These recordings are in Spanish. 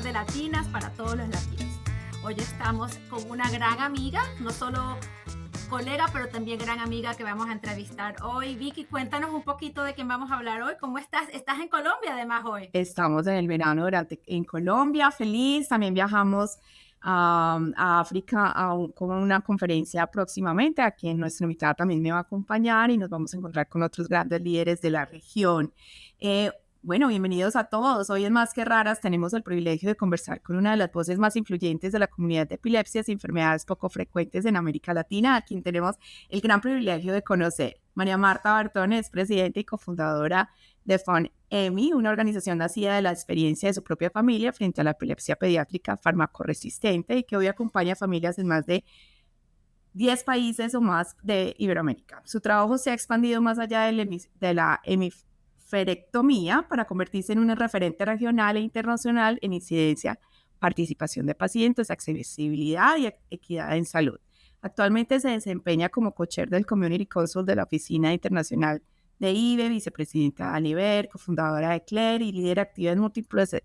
par de latinas para todos los latinos. Hoy estamos con una gran amiga, no solo colega, pero también gran amiga que vamos a entrevistar hoy. Vicky, cuéntanos un poquito de quién vamos a hablar hoy. ¿Cómo estás? Estás en Colombia además hoy. Estamos en el verano en Colombia, feliz. También viajamos a África con una conferencia próximamente. A quien nuestra invitada también me va a acompañar y nos vamos a encontrar con otros grandes líderes de la región. Bueno, bienvenidos a todos. Hoy en Más que Raras tenemos el privilegio de conversar con una de las voces más influyentes de la comunidad de epilepsias y enfermedades poco frecuentes en América Latina, a quien tenemos el gran privilegio de conocer. María Marta Bartón es presidenta y cofundadora de FUN-EMI, una organización nacida de la experiencia de su propia familia frente a la epilepsia pediátrica farmacoresistente y que hoy acompaña a familias en más de 10 países o más de Iberoamérica. Su trabajo se ha expandido más allá de la hemiferectomía para convertirse en un referente regional e internacional en incidencia, participación de pacientes, accesibilidad y equidad en salud. Actualmente se desempeña como co-chair del Community Council de la Oficina Internacional de IBE, vicepresidenta de ANIVER, cofundadora de CLER y líder activa en múltiples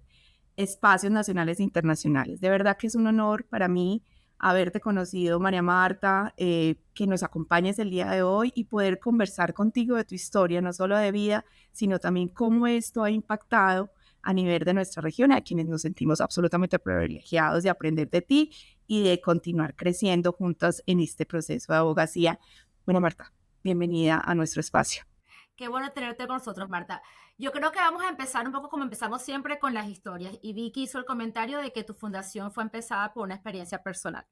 espacios nacionales e internacionales. De verdad que es un honor para mí haberte conocido, María Marta, que nos acompañes el día de hoy y poder conversar contigo de tu historia, no solo de vida, sino también cómo esto ha impactado a nivel de nuestra región, a quienes nos sentimos absolutamente privilegiados de aprender de ti y de continuar creciendo juntos en este proceso de abogacía. Bueno, Marta, bienvenida a nuestro espacio. Qué bueno tenerte con nosotros, Marta. Yo creo que vamos a empezar un poco como empezamos siempre con las historias. Y Vicky hizo el comentario de que tu fundación fue empezada por una experiencia personal.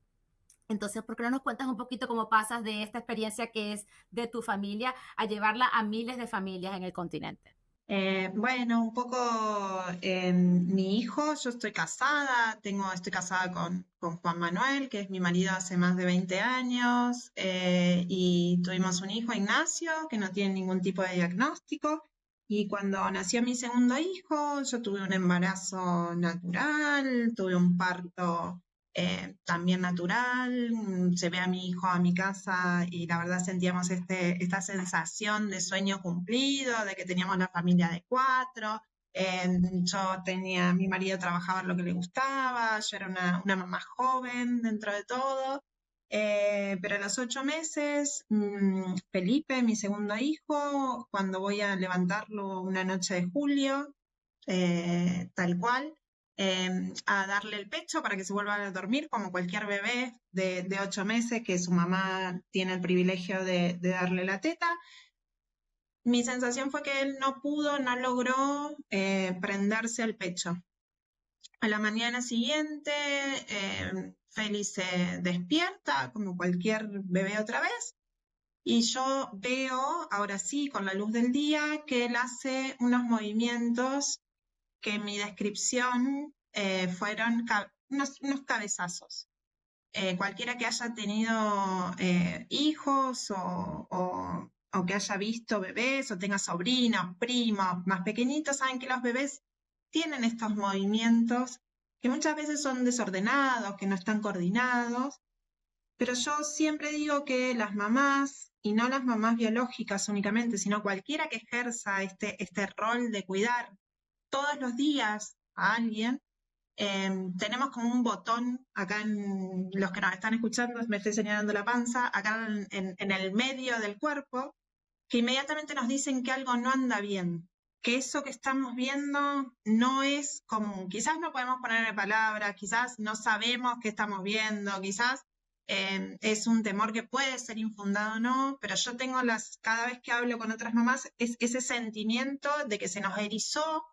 Entonces, ¿por qué no nos cuentas un poquito cómo pasas de esta experiencia que es de tu familia a llevarla a miles de familias en el continente? Bueno, un poco mi hijo, yo estoy casada, estoy casada con Juan Manuel, que es mi marido hace más de 20 años, y tuvimos un hijo, Ignacio, que no tiene ningún tipo de diagnóstico, y cuando nació mi segundo hijo, yo tuve un embarazo natural, tuve un parto también natural, llevé a mi hijo a mi casa y la verdad sentíamos esta sensación de sueño cumplido, de que teníamos la familia de 4. Mi marido trabajaba en lo que le gustaba, yo era una mamá joven dentro de todo. Pero a los 8 meses, Felipe, mi segundo hijo, cuando voy a levantarlo una noche de julio, tal cual, a darle el pecho para que se vuelva a dormir, como cualquier bebé de 8 meses que su mamá tiene el privilegio de darle la teta. Mi sensación fue que él no logró prenderse al pecho. A la mañana siguiente, Feli se despierta como cualquier bebé otra vez. Y yo veo, ahora sí, con la luz del día, que él hace unos movimientos que en mi descripción fueron unos cabezazos. Cualquiera que haya tenido hijos o que haya visto bebés o tenga sobrinos, primos más pequeñitos, saben que los bebés tienen estos movimientos que muchas veces son desordenados, que no están coordinados, pero yo siempre digo que las mamás, y no las mamás biológicas únicamente, sino cualquiera que ejerza este rol de cuidar todos los días a alguien, tenemos como un botón acá en los que nos están escuchando, me estoy señalando la panza, acá en el medio del cuerpo, que inmediatamente nos dicen que algo no anda bien, que eso que estamos viendo no es común. Quizás no podemos poner en palabras, quizás no sabemos qué estamos viendo, quizás es un temor que puede ser infundado o no, pero yo tengo cada vez que hablo con otras mamás, es ese sentimiento de que se nos erizó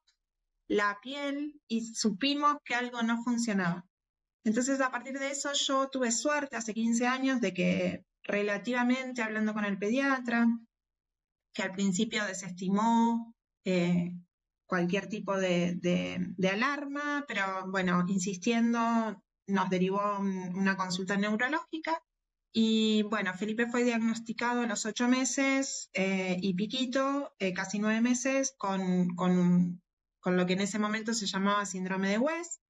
la piel y supimos que algo no funcionaba. Entonces, a partir de eso, yo tuve suerte hace 15 años de que relativamente, hablando con el pediatra, que al principio desestimó cualquier tipo de alarma, pero bueno, insistiendo, nos derivó una consulta neurológica. Y bueno, Felipe fue diagnosticado a los 8 meses y Piquito, casi 9 meses, con lo que en ese momento se llamaba síndrome de West,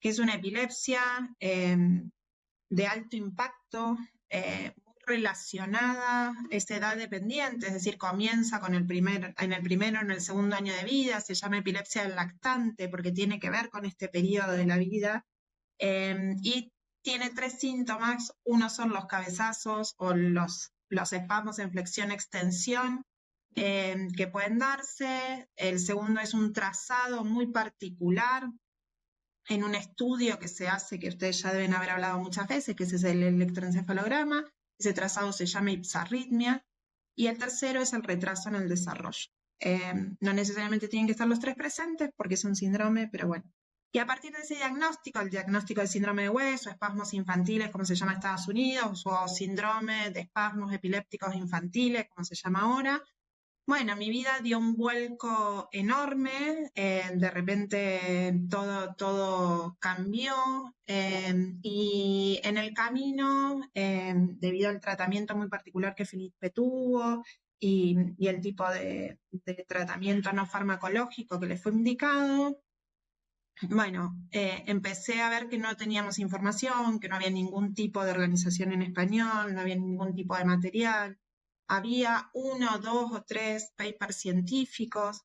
que es una epilepsia de alto impacto, muy relacionada, es edad dependiente, es decir, comienza en el primero o en el segundo año de vida, se llama epilepsia del lactante porque tiene que ver con este periodo de la vida, y tiene 3 síntomas. Uno son los cabezazos o los espasmos en flexión-extensión que pueden darse. El segundo es un trazado muy particular en un estudio que se hace, que ustedes ya deben haber hablado muchas veces, que ese es el electroencefalograma. Ese trazado se llama ipsarritmia. Y el tercero es el retraso en el desarrollo. No necesariamente tienen que estar los 3 presentes porque es un síndrome, pero bueno. Y a partir de ese diagnóstico, el diagnóstico del síndrome de West, o espasmos infantiles, como se llama en Estados Unidos, o síndrome de espasmos epilépticos infantiles, como se llama ahora, bueno, mi vida dio un vuelco enorme, de repente todo cambió, y en el camino, debido al tratamiento muy particular que Felipe tuvo y el tipo de tratamiento no farmacológico que le fue indicado, bueno, empecé a ver que no teníamos información, que no había ningún tipo de organización en español, no había ningún tipo de material. Había 1, 2 o 3 papers científicos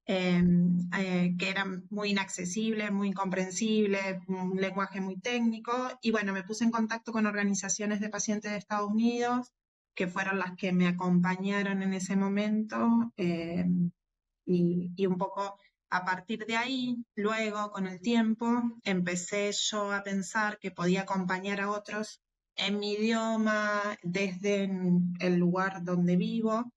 que eran muy inaccesibles, muy incomprensibles, un lenguaje muy técnico. Y bueno, me puse en contacto con organizaciones de pacientes de Estados Unidos, que fueron las que me acompañaron en ese momento, y un poco a partir de ahí, luego con el tiempo, empecé yo a pensar que podía acompañar a otros en mi idioma, desde el lugar donde vivo,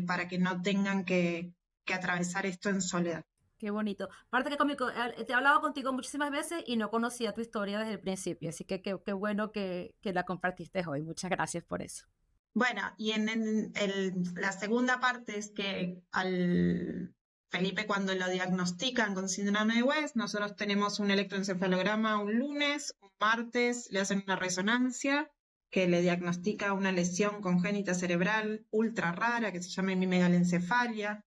para que no tengan que atravesar esto en soledad. Qué bonito. Aparte que te he hablado contigo muchísimas veces y no conocía tu historia desde el principio, así que qué bueno que la compartiste hoy. Muchas gracias por eso. Bueno, y la segunda parte es que al Felipe, cuando lo diagnostican con síndrome de West, nosotros tenemos un electroencefalograma un lunes, un martes le hacen una resonancia que le diagnostica una lesión congénita cerebral ultra rara que se llama hemimegalencefalia,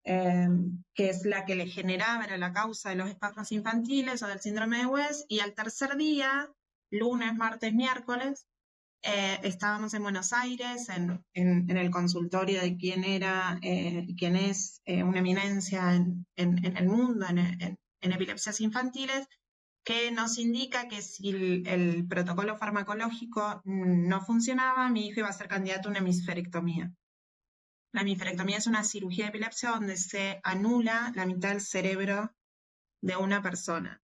que es la que le generaba, era la causa de los espasmos infantiles o del síndrome de West. Y al tercer día, lunes, martes, miércoles, estábamos en Buenos Aires, en el consultorio de quien es una eminencia en el mundo, en epilepsias infantiles, que nos indica que si el protocolo farmacológico no funcionaba, mi hijo iba a ser candidato a una hemisferectomía. La hemisferectomía es una cirugía de epilepsia donde se anula la mitad del cerebro de una persona.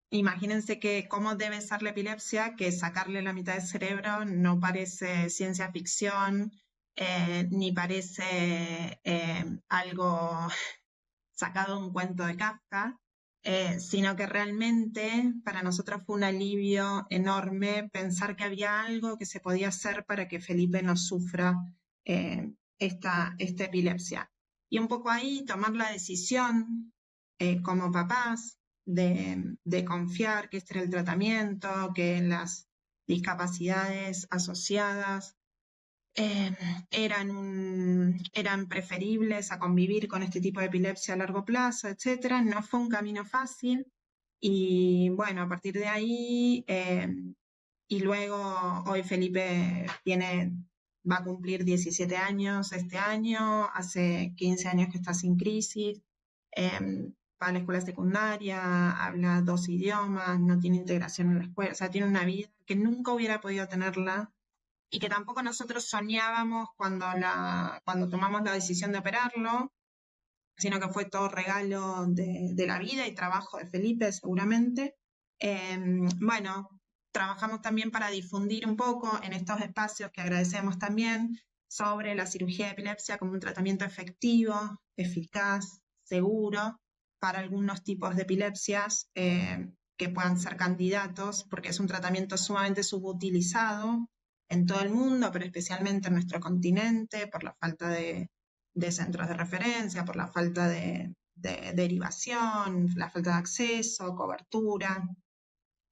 Imagínense cómo debe ser la epilepsia, que sacarle la mitad del cerebro no parece ciencia ficción, ni parece algo sacado de un cuento de Kafka, sino que realmente para nosotros fue un alivio enorme pensar que había algo que se podía hacer para que Felipe no sufra esta epilepsia. Y un poco ahí tomar la decisión como papás de confiar que este era el tratamiento, que las discapacidades asociadas eran preferibles a convivir con este tipo de epilepsia a largo plazo, etc. No fue un camino fácil. Y bueno, a partir de ahí, y luego hoy Felipe va a cumplir 17 años este año, hace 15 años que está sin crisis, va a la escuela secundaria, habla 2 idiomas, no tiene integración en la escuela, o sea, tiene una vida que nunca hubiera podido tenerla y que tampoco nosotros soñábamos cuando tomamos la decisión de operarlo, sino que fue todo regalo de la vida y trabajo de Felipe, seguramente. Bueno, trabajamos también para difundir un poco en estos espacios que agradecemos también sobre la cirugía de epilepsia como un tratamiento efectivo, eficaz, seguro para algunos tipos de epilepsias que puedan ser candidatos, porque es un tratamiento sumamente subutilizado en todo el mundo, pero especialmente en nuestro continente, por la falta de centros de referencia, por la falta de derivación, la falta de acceso, cobertura,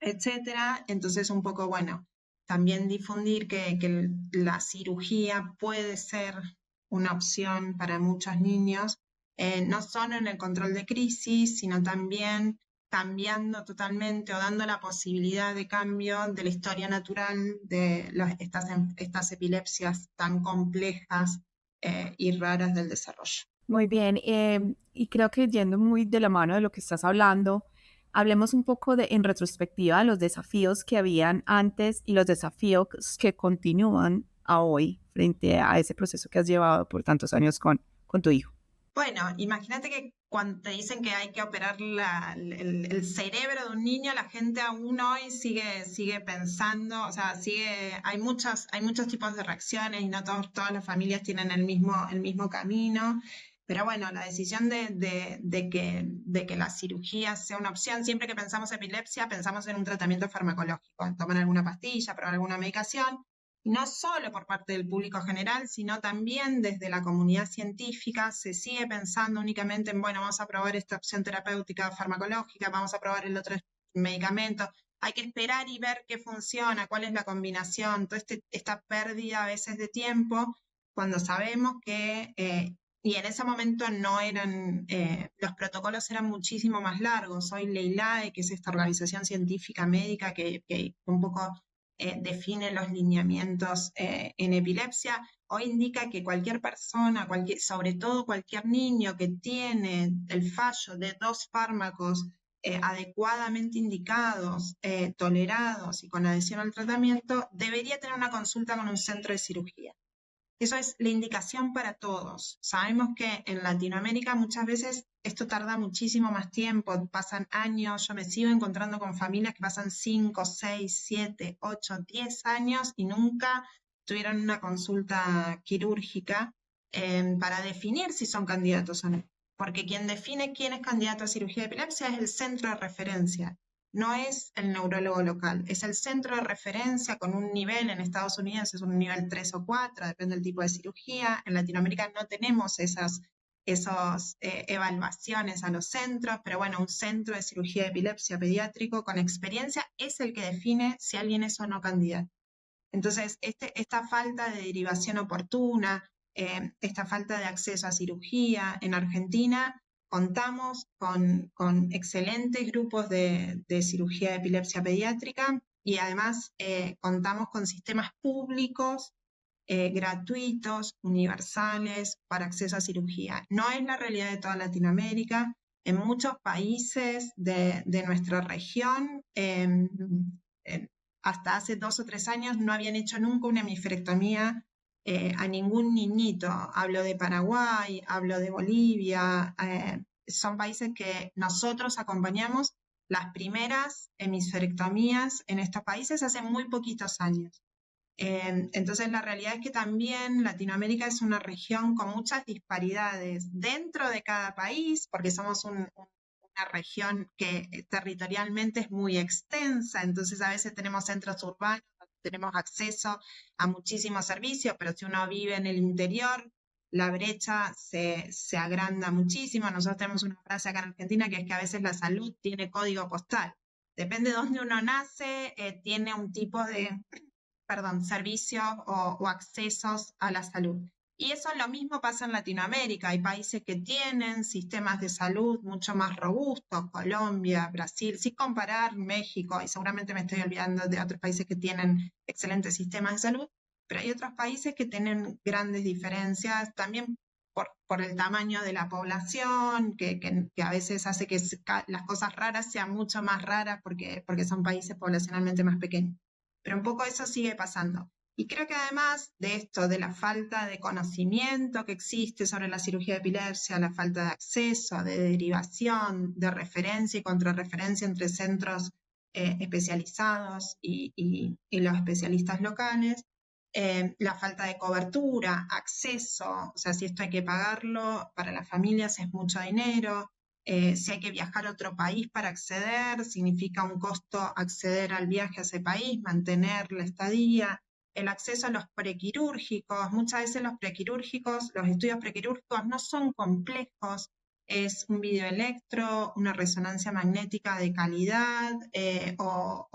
etcétera. Entonces, un poco, bueno, también difundir que la cirugía puede ser una opción para muchos niños, no solo en el control de crisis, sino también cambiando totalmente o dando la posibilidad de cambio de la historia natural de estas epilepsias tan complejas y raras del desarrollo. Muy bien, y creo que yendo muy de la mano de lo que estás hablando, hablemos un poco de, en retrospectiva, los desafíos que habían antes y los desafíos que continúan a hoy frente a ese proceso que has llevado por tantos años con tu hijo. Bueno, imagínate que cuando te dicen que hay que operar el cerebro de un niño, la gente aún hoy sigue pensando, o sea, hay muchos tipos de reacciones y no todas las familias tienen el mismo camino. Pero bueno, la decisión de que la cirugía sea una opción, siempre que pensamos epilepsia, pensamos en un tratamiento farmacológico, en tomar alguna pastilla, probar alguna medicación. No solo por parte del público general, sino también desde la comunidad científica se sigue pensando únicamente en, bueno, vamos a probar esta opción terapéutica farmacológica, vamos a probar el otro medicamento. Hay que esperar y ver qué funciona, cuál es la combinación, toda esta pérdida a veces de tiempo, cuando sabemos que, y en ese momento no eran, los protocolos eran muchísimo más largos. Hoy Leilae, que es esta organización científica médica que un poco define los lineamientos en epilepsia, hoy indica que cualquier persona, sobre todo cualquier niño que tiene el fallo de 2 fármacos adecuadamente indicados, tolerados y con adhesión al tratamiento, debería tener una consulta con un centro de cirugía. Eso es la indicación para todos. Sabemos que en Latinoamérica muchas veces esto tarda muchísimo más tiempo, pasan años, yo me sigo encontrando con familias que pasan 5, 6, 7, 8, 10 años y nunca tuvieron una consulta quirúrgica para definir si son candidatos o no. Porque quien define quién es candidato a cirugía de epilepsia es el centro de referencia. No es el neurólogo local, es el centro de referencia con un nivel. En Estados Unidos es un nivel 3 o 4, depende del tipo de cirugía. En Latinoamérica no tenemos esas evaluaciones a los centros, pero bueno, un centro de cirugía de epilepsia pediátrico con experiencia es el que define si alguien es o no candidato. Entonces, esta falta de derivación oportuna, esta falta de acceso a cirugía en Argentina, contamos con excelentes grupos de cirugía de epilepsia pediátrica y además contamos con sistemas públicos, gratuitos, universales, para acceso a cirugía. No es la realidad de toda Latinoamérica. En muchos países de nuestra región, hasta hace 2 o 3 años no habían hecho nunca una hemiferectomía a ningún niñito. Hablo de Paraguay, hablo de Bolivia, son países que nosotros acompañamos las primeras hemisferectomías en estos países hace muy poquitos años. Entonces la realidad es que también Latinoamérica es una región con muchas disparidades dentro de cada país, porque somos una región que territorialmente es muy extensa, entonces a veces tenemos centros urbanos, tenemos acceso a muchísimos servicios, pero si uno vive en el interior, la brecha se agranda muchísimo. Nosotros tenemos una frase acá en Argentina que es que a veces la salud tiene código postal. Depende de dónde uno nace, tiene un tipo de servicios o accesos a la salud. Y eso lo mismo pasa en Latinoamérica. Hay países que tienen sistemas de salud mucho más robustos, Colombia, Brasil, sin comparar México, y seguramente me estoy olvidando de otros países que tienen excelentes sistemas de salud, pero hay otros países que tienen grandes diferencias, también por el tamaño de la población, que a veces hace que las cosas raras sean mucho más raras porque son países poblacionalmente más pequeños. Pero un poco eso sigue pasando. Y creo que además de esto, de la falta de conocimiento que existe sobre la cirugía de epilepsia, la falta de acceso, de derivación, de referencia y contrarreferencia entre centros especializados y los especialistas locales, la falta de cobertura, acceso, o sea, si esto hay que pagarlo, para las familias es mucho dinero. Si hay que viajar a otro país para acceder, significa un costo acceder al viaje a ese país, mantener la estadía, el acceso a los prequirúrgicos. Muchas veces los estudios prequirúrgicos no son complejos, es un videoelectro, una resonancia magnética de calidad o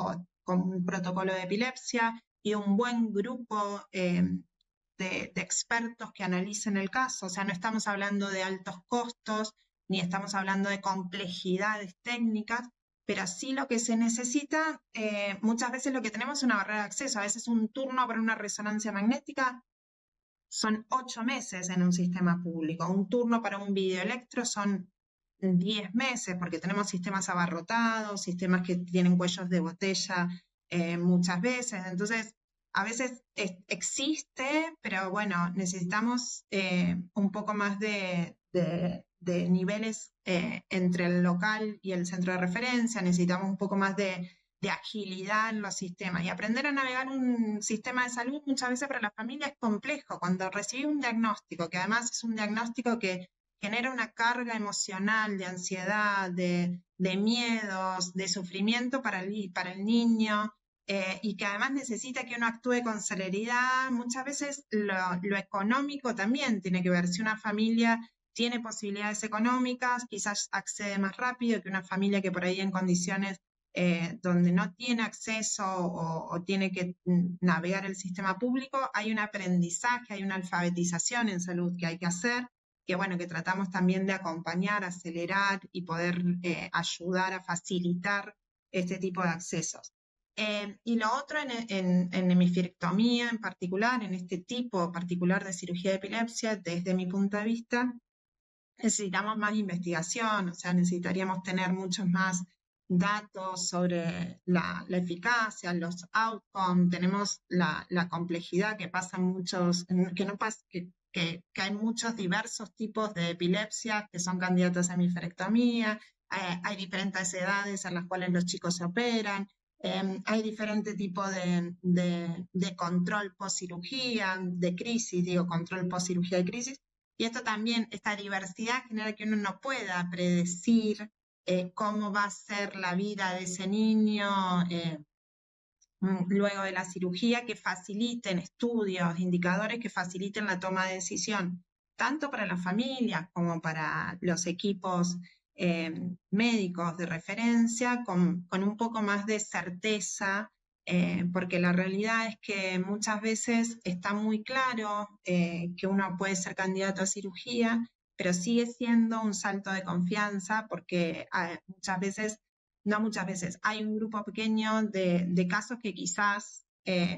con un protocolo de epilepsia y un buen grupo de expertos que analicen el caso. O sea, no estamos hablando de altos costos, ni estamos hablando de complejidades técnicas, pero sí lo que se necesita, muchas veces lo que tenemos es una barrera de acceso. A veces un turno para una resonancia magnética son 8 meses en un sistema público. Un turno para un videoelectro son 10 meses, porque tenemos sistemas abarrotados, sistemas que tienen cuellos de botella muchas veces. Entonces, a veces existe, pero bueno, necesitamos un poco más de niveles entre el local y el centro de referencia, necesitamos un poco más de agilidad en los sistemas. Y aprender a navegar un sistema de salud muchas veces para la familia es complejo. Cuando recibís un diagnóstico, que además es un diagnóstico que genera una carga emocional, de ansiedad, de miedos, de sufrimiento para el niño, y que además necesita que uno actúe con celeridad, muchas veces lo económico también tiene que ver. Si una familia tiene posibilidades económicas, quizás accede más rápido que una familia que por ahí en condiciones donde no tiene acceso o tiene que navegar el sistema público. Hay un aprendizaje, hay una alfabetización en salud que hay que hacer, que bueno, que tratamos también de acompañar, acelerar y poder ayudar a facilitar este tipo de accesos. Y lo otro en hemisferectomía en particular, en este tipo particular de cirugía de epilepsia, desde mi punto de vista, necesitamos más investigación, o sea, necesitaríamos tener muchos más datos sobre la eficacia, los outcomes. Tenemos la complejidad que pasa en muchos, que hay muchos diversos tipos de epilepsia que son candidatas a hemisferectomía, hay diferentes edades a las cuales los chicos se operan, hay diferentes tipos de control post-cirugía, de crisis, digo, control post-cirugía de crisis. Y esto también, esta diversidad genera que uno no pueda predecir cómo va a ser la vida de ese niño luego de la cirugía, que faciliten estudios, indicadores que faciliten la toma de decisión, tanto para las familias como para los equipos médicos de referencia, con un poco más de certeza, porque la realidad es que muchas veces está muy claro que uno puede ser candidato a cirugía, pero sigue siendo un salto de confianza, porque muchas veces, hay un grupo pequeño de casos que quizás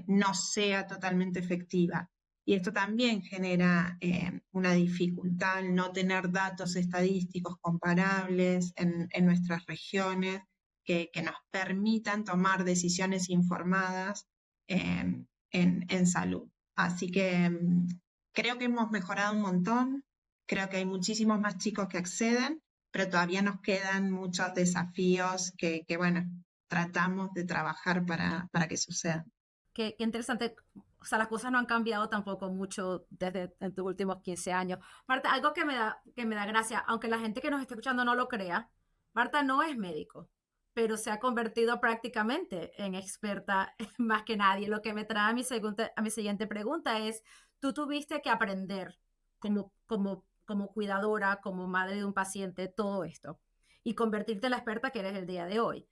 no sea totalmente efectiva. Y esto también genera una dificultad al no tener datos estadísticos comparables en nuestras regiones que nos permitan tomar decisiones informadas en salud. Así que creo que hemos mejorado un montón, creo que hay muchísimos más chicos que acceden, pero todavía nos quedan muchos desafíos que bueno, tratamos de trabajar para que sucedan. Qué interesante. O sea, las cosas no han cambiado tampoco mucho desde en tus últimos 15 años. Marta, algo que me da gracia, aunque la gente que nos está escuchando no lo crea, Marta no es médico, pero se ha convertido prácticamente en experta más que nadie. Lo que me trae a mi siguiente pregunta es, tú tuviste que aprender como cuidadora, como madre de un paciente, todo esto, y convertirte en la experta que eres el día de hoy.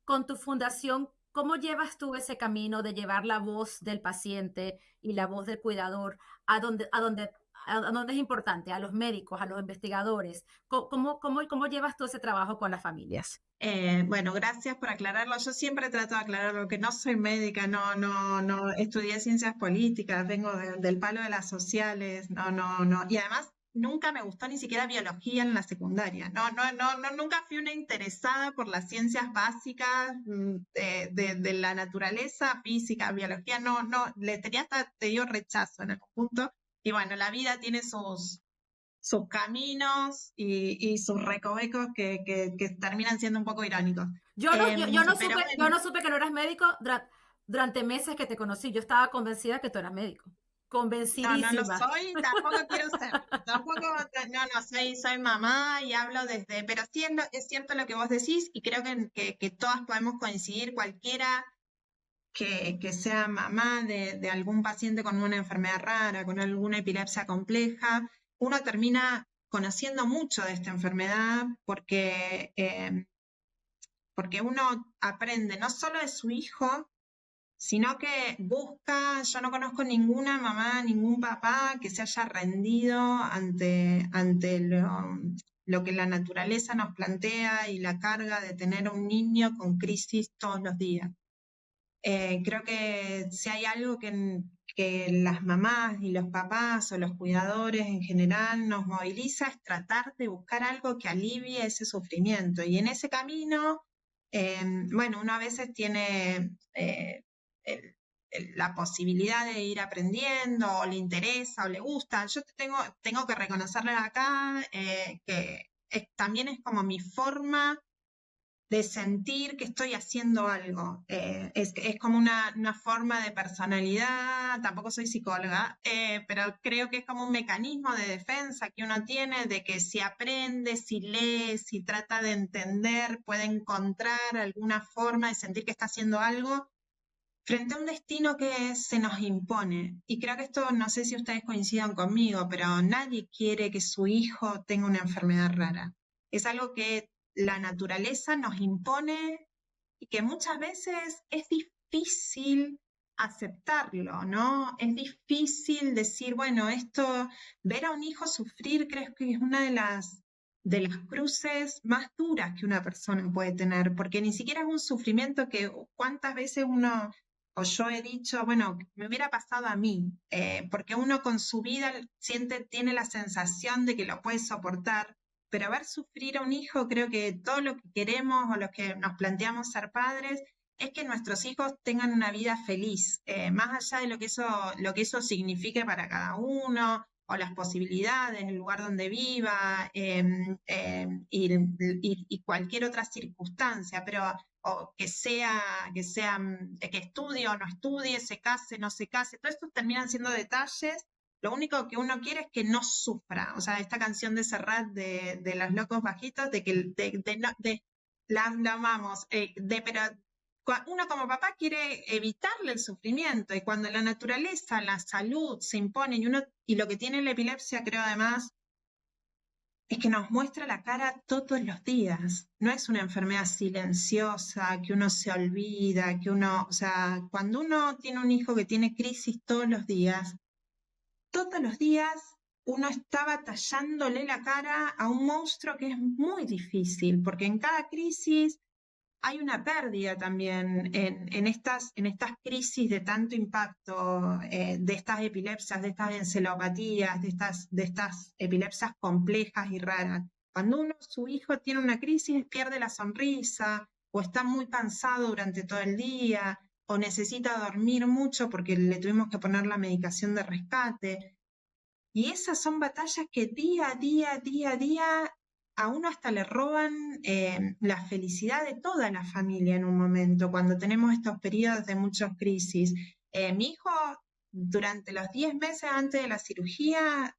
Con tu fundación, ¿cómo llevas tú ese camino de llevar la voz del paciente y la voz del cuidador a donde es importante, a los médicos, a los investigadores? ¿Cómo llevas tú ese trabajo con las familias? Bueno, gracias por aclararlo. Yo siempre trato de aclararlo, que no soy médica, no estudié ciencias políticas, vengo del palo de las sociales, no. Y además nunca me gustó ni siquiera biología en la secundaria. Nunca fui una interesada por las ciencias básicas de la naturaleza, física, biología. No, le tenía hasta, te dio rechazo en algún punto. Y bueno, la vida tiene sus caminos y sus recovecos que terminan siendo un poco irónicos. Yo no supe que no eras médico durante meses que te conocí. Yo estaba convencida que tú eras médico. Convencidísima. No lo soy, tampoco quiero ser. Soy mamá y hablo desde, pero sí es cierto lo que vos decís, y creo que todas podemos coincidir, cualquiera que sea mamá de algún paciente con una enfermedad rara, con alguna epilepsia compleja, uno termina conociendo mucho de esta enfermedad porque uno aprende no solo de su hijo, sino que busca. Yo no conozco ninguna mamá, ningún papá que se haya rendido ante lo que la naturaleza nos plantea y la carga de tener un niño con crisis todos los días. Creo que si hay algo que las mamás y los papás o los cuidadores en general nos moviliza es tratar de buscar algo que alivie ese sufrimiento. Y en ese camino, bueno, uno a veces tiene la posibilidad de ir aprendiendo, o le interesa, o le gusta. Yo tengo que reconocerle acá que también es como mi forma de sentir que estoy haciendo algo. Es como una forma de personalidad, tampoco soy psicóloga, pero creo que es como un mecanismo de defensa que uno tiene de que si aprende, si lee, si trata de entender, puede encontrar alguna forma de sentir que está haciendo algo frente a un destino que se nos impone. Y creo que esto, no sé si ustedes coincidan conmigo, pero nadie quiere que su hijo tenga una enfermedad rara. Es algo que la naturaleza nos impone y que muchas veces es difícil aceptarlo, ¿no? Es difícil decir, bueno, ver a un hijo sufrir creo que es una de las cruces más duras que una persona puede tener, porque ni siquiera es un sufrimiento que cuántas veces uno o yo he dicho, bueno, me hubiera pasado a mí, porque uno con su vida tiene la sensación de que lo puede soportar, pero ver sufrir a un hijo, creo que todo lo que queremos o los que nos planteamos ser padres es que nuestros hijos tengan una vida feliz, más allá de lo que eso signifique para cada uno, o las posibilidades, el lugar donde viva, y cualquier otra circunstancia, pero o que estudie o no estudie, se case, no se case, todo esto terminan siendo detalles. Lo único que uno quiere es que no sufra. O sea, esta canción de Serrat de Los Locos Bajitos, la amamos, pero uno como papá quiere evitarle el sufrimiento, y cuando la naturaleza, la salud se imponen, y lo que tiene la epilepsia, creo además, es que nos muestra la cara todos los días. No es una enfermedad silenciosa, que uno se olvida, o sea, cuando uno tiene un hijo que tiene crisis todos los días uno está batallándole la cara a un monstruo que es muy difícil, porque en cada crisis hay una pérdida también en estas crisis de tanto impacto, de estas epilepsias, de estas encelopatías, de estas epilepsias complejas y raras. Cuando su hijo tiene una crisis, pierde la sonrisa, o está muy cansado durante todo el día, o necesita dormir mucho porque le tuvimos que poner la medicación de rescate. Y esas son batallas que día a día a uno hasta le roban la felicidad de toda la familia en un momento, cuando tenemos estos periodos de muchas crisis. Mi hijo, durante los 10 meses antes de la cirugía,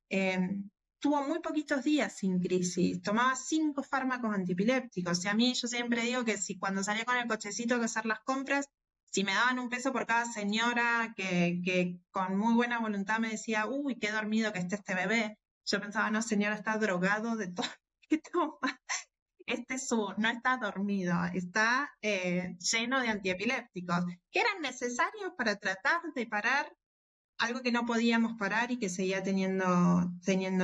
tuvo muy poquitos días sin crisis, tomaba 5 fármacos antiepilépticos. Y a mí, yo siempre digo que si cuando salía con el cochecito a hacer las compras, si me daban un peso por cada señora que con muy buena voluntad me decía, uy, qué dormido que esté este bebé, yo pensaba, no, señora, está drogado de todo lo que toma. No está dormido, está lleno de antiepilépticos, que eran necesarios para tratar de parar algo que no podíamos parar y que seguía teniendo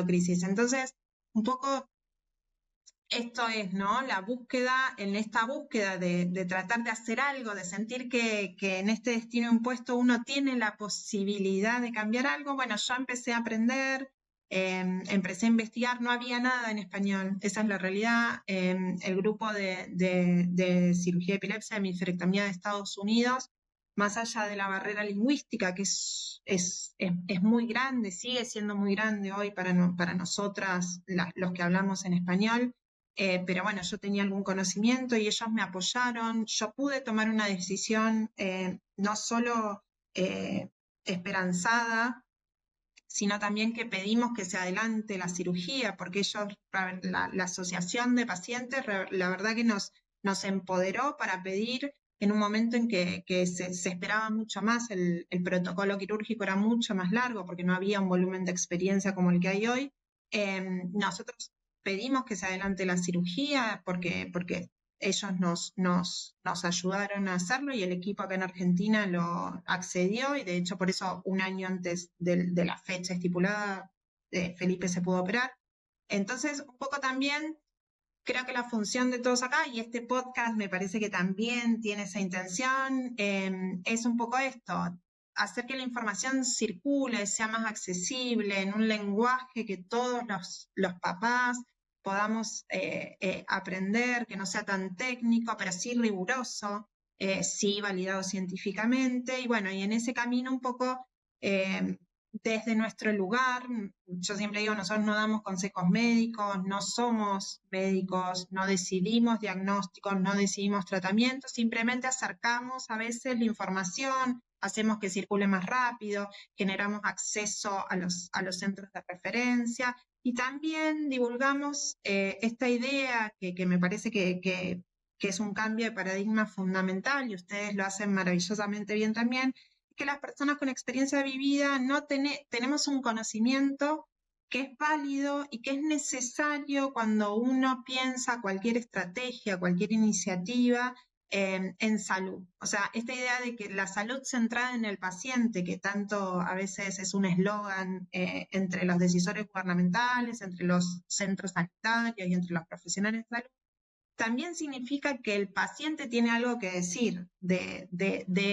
crisis. Entonces, un poco esto es, ¿no? En esta búsqueda de tratar de hacer algo, de sentir que en este destino impuesto uno tiene la posibilidad de cambiar algo. Bueno, yo empecé a aprender, empecé a investigar, no había nada en español, esa es la realidad. El grupo de cirugía de epilepsia de hemisferectomía de Estados Unidos, más allá de la barrera lingüística, que es muy grande, sigue siendo muy grande hoy para nosotras, los que hablamos en español, pero bueno, yo tenía algún conocimiento y ellos me apoyaron. Yo pude tomar una decisión no solo esperanzada, sino también que pedimos que se adelante la cirugía, porque la asociación de pacientes, la verdad que nos empoderó para pedir en un momento en que se esperaba mucho más, el protocolo quirúrgico era mucho más largo porque no había un volumen de experiencia como el que hay hoy. Nosotros pedimos que se adelante la cirugía porque ellos nos ayudaron a hacerlo, y el equipo acá en Argentina lo accedió, y de hecho por eso un año antes de la fecha estipulada Felipe se pudo operar. Entonces, un poco también creo que la función de todos acá, y este podcast me parece que también tiene esa intención, es un poco esto, hacer que la información circule, sea más accesible, en un lenguaje que todos los papás podamos aprender, que no sea tan técnico, pero sí riguroso, sí validado científicamente, y bueno, y en ese camino un poco desde nuestro lugar. Yo siempre digo, nosotros no damos consejos médicos, no somos médicos, no decidimos diagnósticos, no decidimos tratamientos, simplemente acercamos a veces la información, hacemos que circule más rápido, generamos acceso a los centros de referencia y también divulgamos esta idea que me parece que es un cambio de paradigma fundamental y ustedes lo hacen maravillosamente bien también, que las personas con experiencia vivida no tenemos un conocimiento que es válido y que es necesario cuando uno piensa cualquier estrategia, cualquier iniciativa en salud. O sea, esta idea de que la salud centrada en el paciente, que tanto a veces es un eslogan entre los decisores gubernamentales, entre los centros sanitarios y entre los profesionales de salud, también significa que el paciente tiene algo que decir de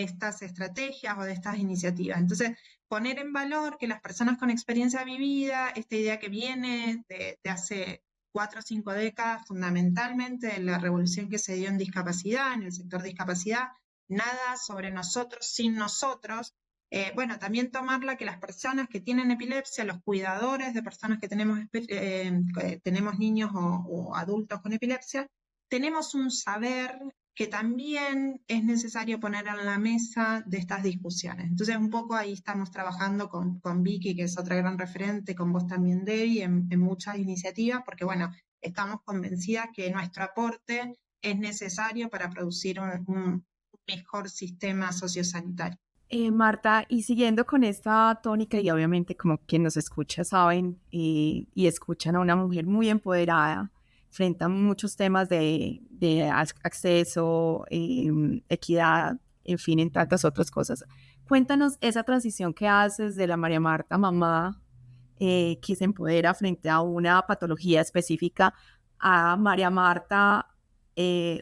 estas estrategias o de estas iniciativas. Entonces, poner en valor que las personas con experiencia vivida, esta idea que viene de hace 4 o 5 décadas, fundamentalmente de la revolución que se dio en discapacidad, en el sector discapacidad, nada sobre nosotros sin nosotros. Bueno, también tomarla que las personas que tienen epilepsia, los cuidadores de personas que tenemos niños o adultos con epilepsia, tenemos un saber que también es necesario poner en la mesa de estas discusiones. Entonces, un poco ahí estamos trabajando con Vicky, que es otra gran referente, con vos también, Debbie, en muchas iniciativas, porque, bueno, estamos convencidas que nuestro aporte es necesario para producir un mejor sistema sociosanitario. Marta, y siguiendo con esta tónica, y obviamente como quien nos escucha saben y escuchan a una mujer muy empoderada frente a muchos temas de acceso, equidad, en fin, en tantas otras cosas. Cuéntanos esa transición que haces de la María Marta mamá, que se empodera frente a una patología específica, a María Marta,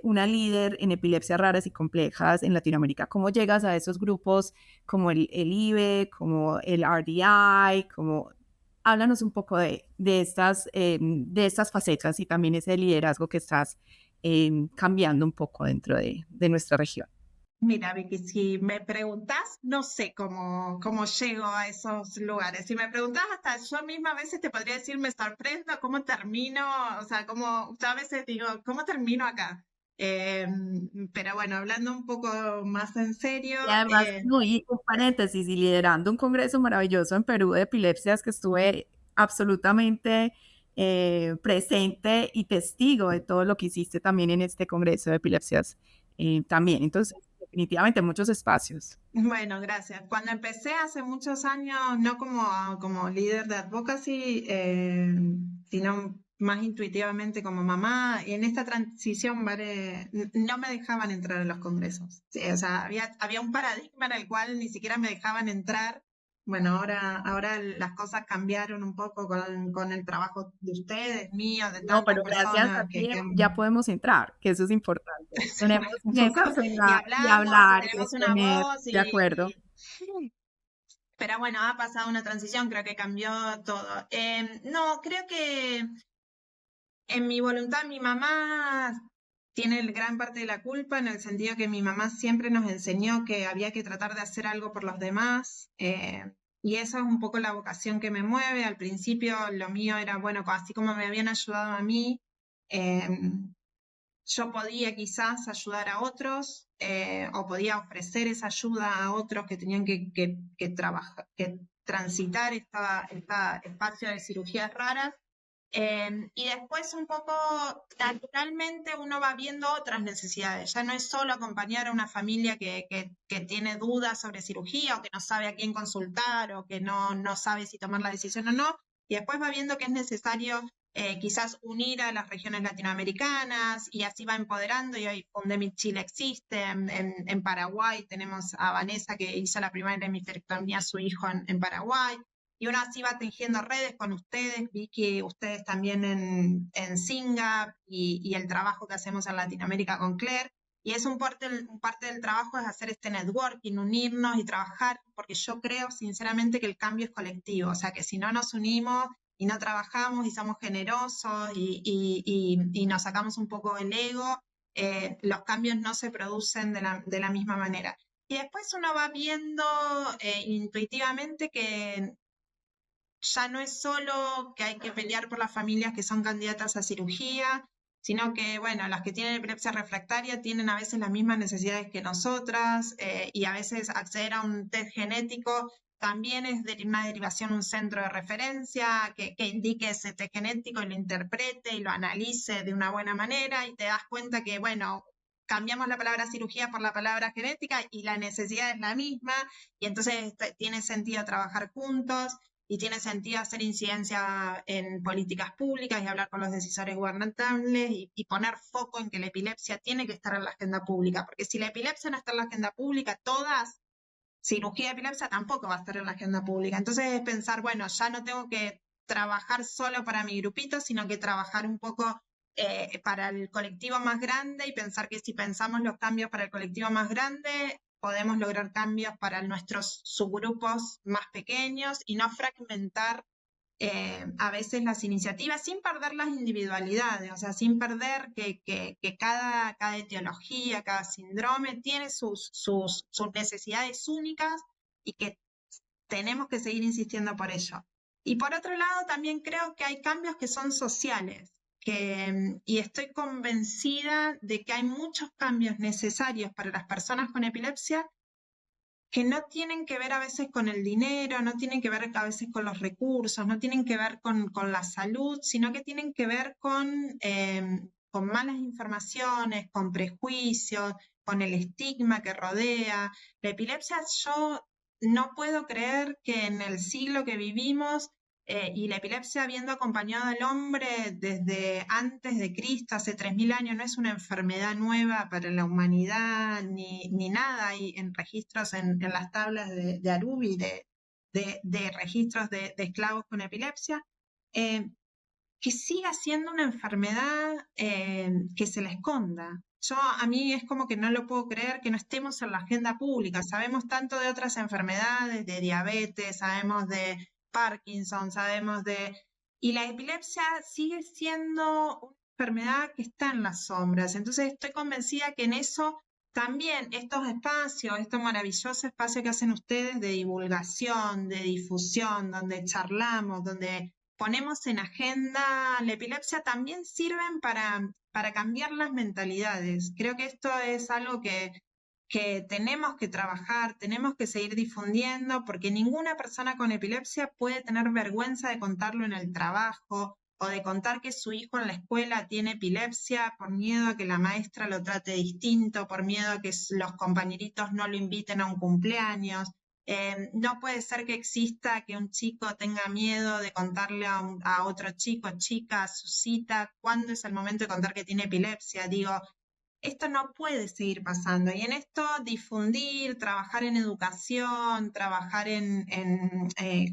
una líder en epilepsias raras y complejas en Latinoamérica. ¿Cómo llegas a esos grupos como el IBE, como el RDI, como... Háblanos un poco de estas facetas y también ese liderazgo que estás cambiando un poco dentro de nuestra región. Mira, Vicky, si me preguntás, no sé cómo llego a esos lugares. Si me preguntás, hasta yo misma a veces te podría decir, me sorprendo cómo termino, o sea, a veces digo, ¿cómo termino acá? Pero bueno, hablando un poco más en serio. Y además, un paréntesis, y liderando un congreso maravilloso en Perú de epilepsias que estuve absolutamente presente y testigo de todo lo que hiciste también en este congreso de epilepsias también. Entonces, definitivamente muchos espacios. Bueno, gracias. Cuando empecé hace muchos años, no como líder de advocacy, sino más intuitivamente como mamá, y en esta transición no me dejaban entrar a los congresos. Sí, o sea, había un paradigma en el cual ni siquiera me dejaban entrar. Bueno, ahora las cosas cambiaron un poco con el trabajo de ustedes, mío, de tantas pero gracias a ti ya podemos entrar, que eso es importante. Tenemos que hablar, tenemos una voz. De acuerdo. Pero bueno, ha pasado una transición, creo que cambió todo. No, creo que en mi voluntad mi mamá tiene gran parte de la culpa, en el sentido que mi mamá siempre nos enseñó que había que tratar de hacer algo por los demás, y esa es un poco la vocación que me mueve. Al principio lo mío era, bueno, así como me habían ayudado a mí, yo podía quizás ayudar a otros, o podía ofrecer esa ayuda a otros que tenían que trabajar, que transitar esta espacio de cirugías raras. Y después un poco, naturalmente, uno va viendo otras necesidades. Ya no es solo acompañar a una familia que tiene dudas sobre cirugía, o que no sabe a quién consultar, o que no sabe si tomar la decisión o no. Y después va viendo que es necesario quizás unir a las regiones latinoamericanas, y así va empoderando. Y hoy Fundemit Chile existe, en Paraguay tenemos a Vanessa, que hizo la primera hemisterectomía a su hijo en Paraguay. y uno así va tejiendo redes con ustedes, vi que ustedes también en Singa y el trabajo que hacemos en Latinoamérica con Claire. Y es parte del trabajo es hacer este networking, unirnos y trabajar, porque yo creo sinceramente que el cambio es colectivo, o sea que si no nos unimos y no trabajamos y somos generosos y nos sacamos un poco el ego, los cambios no se producen de la misma manera. Y después uno va viendo intuitivamente que ya no es solo que hay que pelear por las familias que son candidatas a cirugía, sino que, bueno, las que tienen epilepsia refractaria tienen a veces las mismas necesidades que nosotras y a veces acceder a un test genético también es una derivación, un centro de referencia que indique ese test genético y lo interprete y lo analice de una buena manera y te das cuenta que, bueno, cambiamos la palabra cirugía por la palabra genética y la necesidad es la misma y entonces tiene sentido trabajar juntos. Y tiene sentido hacer incidencia en políticas públicas y hablar con los decisores gubernamentales y poner foco en que la epilepsia tiene que estar en la agenda pública, porque si la epilepsia no está en la agenda pública, cirugía de epilepsia tampoco va a estar en la agenda pública. Entonces es pensar, bueno, ya no tengo que trabajar solo para mi grupito, sino que trabajar un poco para el colectivo más grande y pensar que si pensamos los cambios para el colectivo más grande, podemos lograr cambios para nuestros subgrupos más pequeños y no fragmentar a veces las iniciativas sin perder las individualidades, o sea, sin perder que cada etiología, cada síndrome tiene sus necesidades únicas y que tenemos que seguir insistiendo por ello. Y por otro lado, también creo que hay cambios que son sociales. Y estoy convencida de que hay muchos cambios necesarios para las personas con epilepsia que no tienen que ver a veces con el dinero, no tienen que ver a veces con los recursos, no tienen que ver con la salud, sino que tienen que ver con malas informaciones, con prejuicios, con el estigma que rodea. La epilepsia, yo no puedo creer que en el siglo que vivimos y la epilepsia habiendo acompañado al hombre desde antes de Cristo, hace 3000 años, no es una enfermedad nueva para la humanidad ni nada. Hay en registros en las tablas de Arubi de registros de esclavos con epilepsia, que siga siendo una enfermedad que se la esconda. A mí es como que no lo puedo creer que no estemos en la agenda pública. Sabemos tanto de otras enfermedades, de diabetes, sabemos de Parkinson, y la epilepsia sigue siendo una enfermedad que está en las sombras. Entonces estoy convencida que en eso también estos espacios, estos maravillosos espacios que hacen ustedes de divulgación, de difusión, donde charlamos, donde ponemos en agenda la epilepsia, también sirven para cambiar las mentalidades. Creo que esto es algo que tenemos que trabajar, tenemos que seguir difundiendo, porque ninguna persona con epilepsia puede tener vergüenza de contarlo en el trabajo o de contar que su hijo en la escuela tiene epilepsia por miedo a que la maestra lo trate distinto, por miedo a que los compañeritos no lo inviten a un cumpleaños. No puede ser que exista que un chico tenga miedo de contarle a otro chico, chica, a su cita, cuándo es el momento de contar que tiene epilepsia. Digo, esto no puede seguir pasando. Y en esto difundir, trabajar en educación, trabajar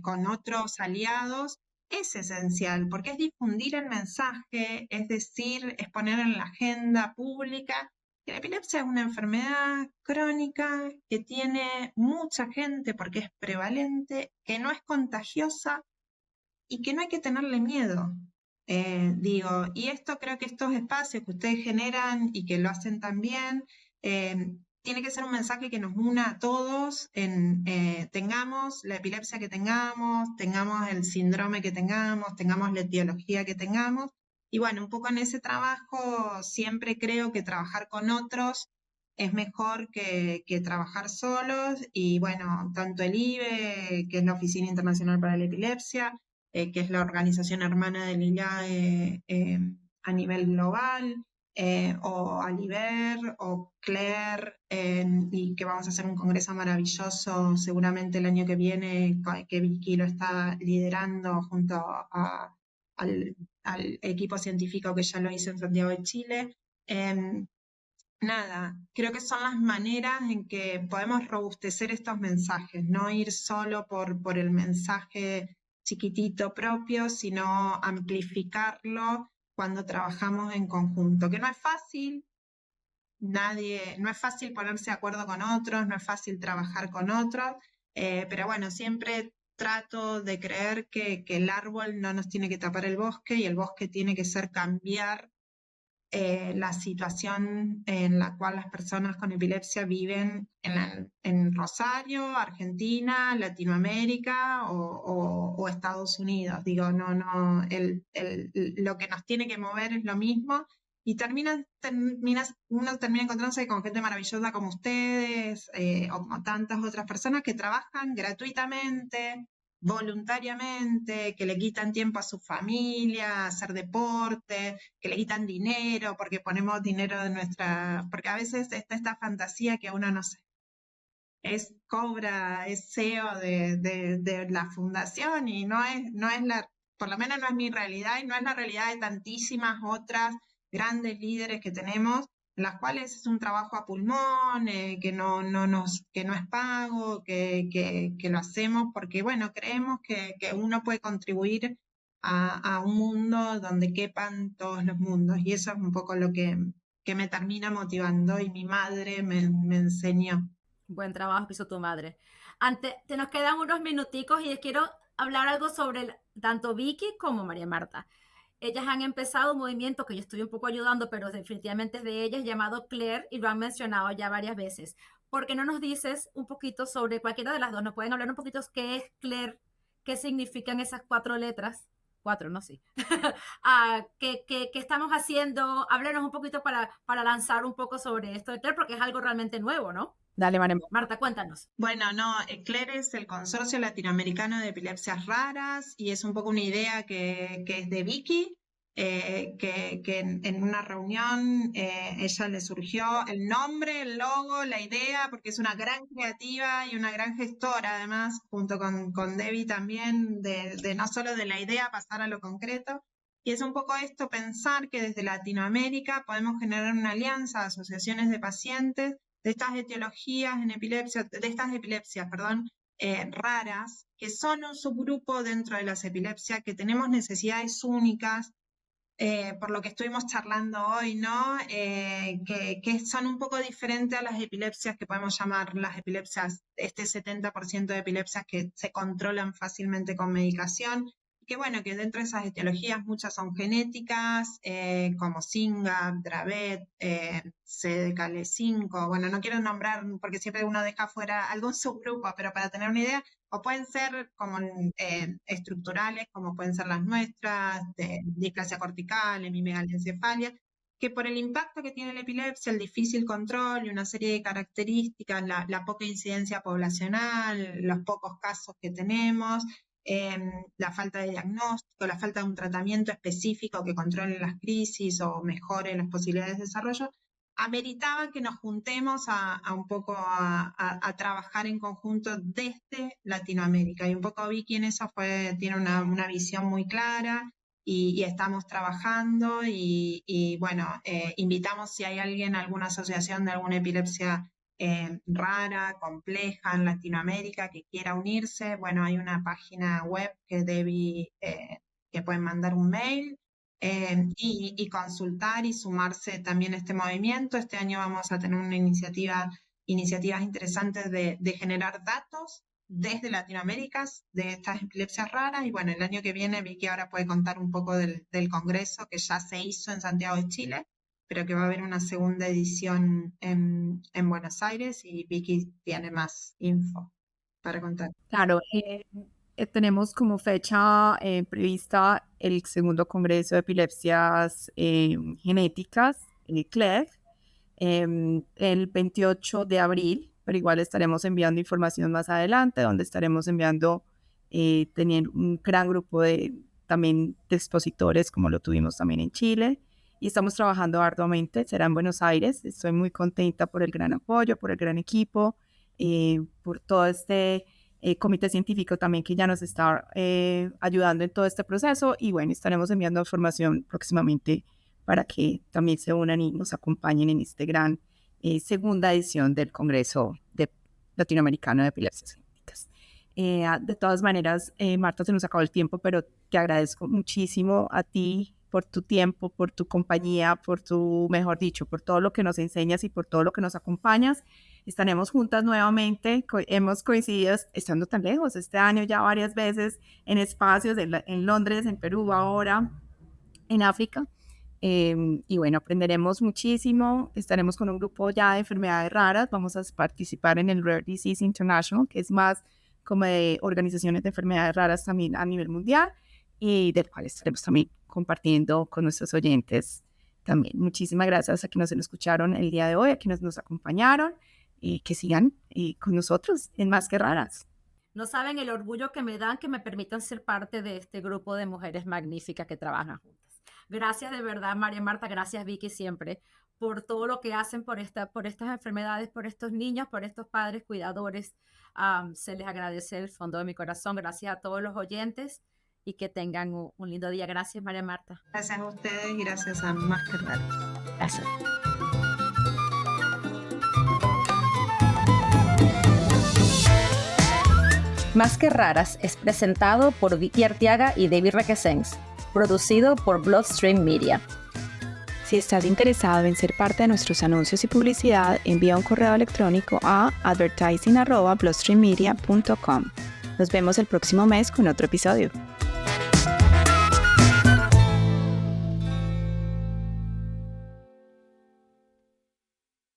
con otros aliados es esencial, porque es difundir el mensaje, es decir, es poner en la agenda pública que la epilepsia es una enfermedad crónica que tiene mucha gente porque es prevalente, que no es contagiosa y que no hay que tenerle miedo. Y esto creo que estos espacios que ustedes generan y que lo hacen tan bien, tiene que ser un mensaje que nos una a todos, tengamos la epilepsia que tengamos el síndrome que tengamos la etiología que tengamos. Y bueno, un poco en ese trabajo siempre creo que trabajar con otros es mejor que trabajar solos. Y bueno, tanto el IBE, que es la Oficina Internacional para la Epilepsia, que es la organización hermana del INAE a nivel global, o Aliber, o Claire, y que vamos a hacer un congreso maravilloso seguramente el año que viene, que Vicky lo está liderando junto al equipo científico que ya lo hizo en Santiago de Chile. Nada, creo que son las maneras en que podemos robustecer estos mensajes, no ir solo por el mensaje chiquitito propio, sino amplificarlo cuando trabajamos en conjunto, que no es fácil. No es fácil ponerse de acuerdo con otros, no es fácil trabajar con otros, pero bueno, siempre trato de creer que el árbol no nos tiene que tapar el bosque y el bosque tiene que ser cambiar la situación en la cual las personas con epilepsia viven en Rosario, Argentina, Latinoamérica o Estados Unidos. Digo, lo que nos tiene que mover es lo mismo y uno termina encontrándose con gente maravillosa como ustedes o como tantas otras personas que trabajan gratuitamente, voluntariamente, que le quitan tiempo a su familia, a hacer deporte, que le quitan dinero, porque ponemos dinero de porque a veces está esta fantasía que uno no sé, cobra, es CEO de la fundación y por lo menos no es mi realidad y no es la realidad de tantísimas otras grandes líderes que tenemos, en las cuales es un trabajo a pulmón, que no es pago, que lo hacemos porque, bueno, creemos que uno puede contribuir a un mundo donde quepan todos los mundos y eso es un poco lo que me termina motivando y mi madre me enseñó. Buen trabajo que hizo tu madre. Te nos quedan unos minuticos y les quiero hablar algo sobre tanto Vicky como María Marta. Ellas han empezado un movimiento que yo estoy un poco ayudando, pero definitivamente es de ellas, llamado Claire, y lo han mencionado ya varias veces. ¿Por qué no nos dices un poquito sobre cualquiera de las dos? ¿Nos pueden hablar un poquito qué es Claire? ¿Qué significan esas 4 letras? 4, no sé. ¿Qué estamos haciendo? Háblenos un poquito para lanzar un poco sobre esto de Claire, porque es algo realmente nuevo, ¿no? Dale, María. Marta, cuéntanos. Bueno, no, CLER es el Consorcio Latinoamericano de Epilepsias Raras y es un poco una idea que es de Vicky, que en una reunión ella le surgió el nombre, el logo, la idea, porque es una gran creativa y una gran gestora además, junto con Debbie también, de no solo de la idea pasar a lo concreto. Y es un poco esto, pensar que desde Latinoamérica podemos generar una alianza de asociaciones de pacientes de estas etiologías de estas epilepsias, raras, que son un subgrupo dentro de las epilepsias, que tenemos necesidades únicas, por lo que estuvimos charlando hoy, ¿no? Que son un poco diferentes a las epilepsias que podemos llamar las epilepsias, este 70% de epilepsias que se controlan fácilmente con medicación, que bueno, que dentro de esas etiologías muchas son genéticas, como SYNGAP, Dravet, CDKL5, bueno, no quiero nombrar porque siempre uno deja fuera algún subgrupo, pero para tener una idea, o pueden ser como estructurales, como pueden ser las nuestras, de displasia cortical, hemimegalencefalia, que por el impacto que tiene la epilepsia, el difícil control y una serie de características, la poca incidencia poblacional, los pocos casos que tenemos, la falta de diagnóstico, la falta de un tratamiento específico que controle las crisis o mejore las posibilidades de desarrollo, ameritaban que nos juntemos a un poco a trabajar en conjunto desde Latinoamérica. Y un poco Vicky en eso tiene una visión muy clara y estamos trabajando y bueno, invitamos si hay alguien, alguna asociación de alguna epilepsia rara, compleja en Latinoamérica que quiera unirse. Bueno, hay una página web que que pueden mandar un mail y consultar y sumarse también a este movimiento. Este año vamos a tener una iniciativas interesantes de generar datos desde Latinoamérica de estas epilepsias raras y bueno, el año que viene Vicky ahora puede contar un poco del congreso que ya se hizo en Santiago de Chile, pero que va a haber una segunda edición en Buenos Aires y Vicky tiene más info para contar. Claro, tenemos como fecha prevista el segundo Congreso de Epilepsias Genéticas, CLEG, el 28 de abril, pero igual estaremos enviando información más adelante, donde estaremos enviando teniendo un gran grupo también de expositores, como lo tuvimos también en Chile, y estamos trabajando arduamente, será en Buenos Aires. Estoy muy contenta por el gran apoyo, por el gran equipo, por todo este comité científico también que ya nos está ayudando en todo este proceso, y bueno, estaremos enviando información próximamente para que también se unan y nos acompañen en este gran segunda edición del Congreso Latinoamericano de Epilepsias Genéticas. De todas maneras, Marta, se nos acabó el tiempo, pero te agradezco muchísimo a ti por tu tiempo, por tu compañía, por tu, mejor dicho, por todo lo que nos enseñas y por todo lo que nos acompañas. Estaremos juntas nuevamente, hemos coincidido estando tan lejos este año ya varias veces en espacios, en Londres, en Perú ahora, en África. Y bueno, aprenderemos muchísimo, estaremos con un grupo ya de enfermedades raras, vamos a participar en el Rare Disease International, que es más como de organizaciones de enfermedades raras también a nivel mundial, y del cual estaremos también compartiendo con nuestros oyentes también. Muchísimas gracias a quienes nos escucharon el día de hoy, a quienes nos acompañaron, y que sigan con nosotros en Más que Raras. No saben el orgullo que me dan que me permitan ser parte de este grupo de mujeres magníficas que trabajan juntas. Gracias de verdad, María Marta, gracias Vicky siempre por todo lo que hacen por estas enfermedades, por estos niños, por estos padres cuidadores. Se les agradece del fondo de mi corazón. Gracias a todos los oyentes y que tengan un lindo día. Gracias, María Marta. Gracias a ustedes y gracias a Más que Raras. Gracias. Más que Raras es presentado por Vicky Arteaga y David Requesens, producido por Bloodstream Media. Si estás interesado en ser parte de nuestros anuncios y publicidad, envía un correo electrónico a advertising@bloodstreammedia.com. Nos vemos el próximo mes con otro episodio.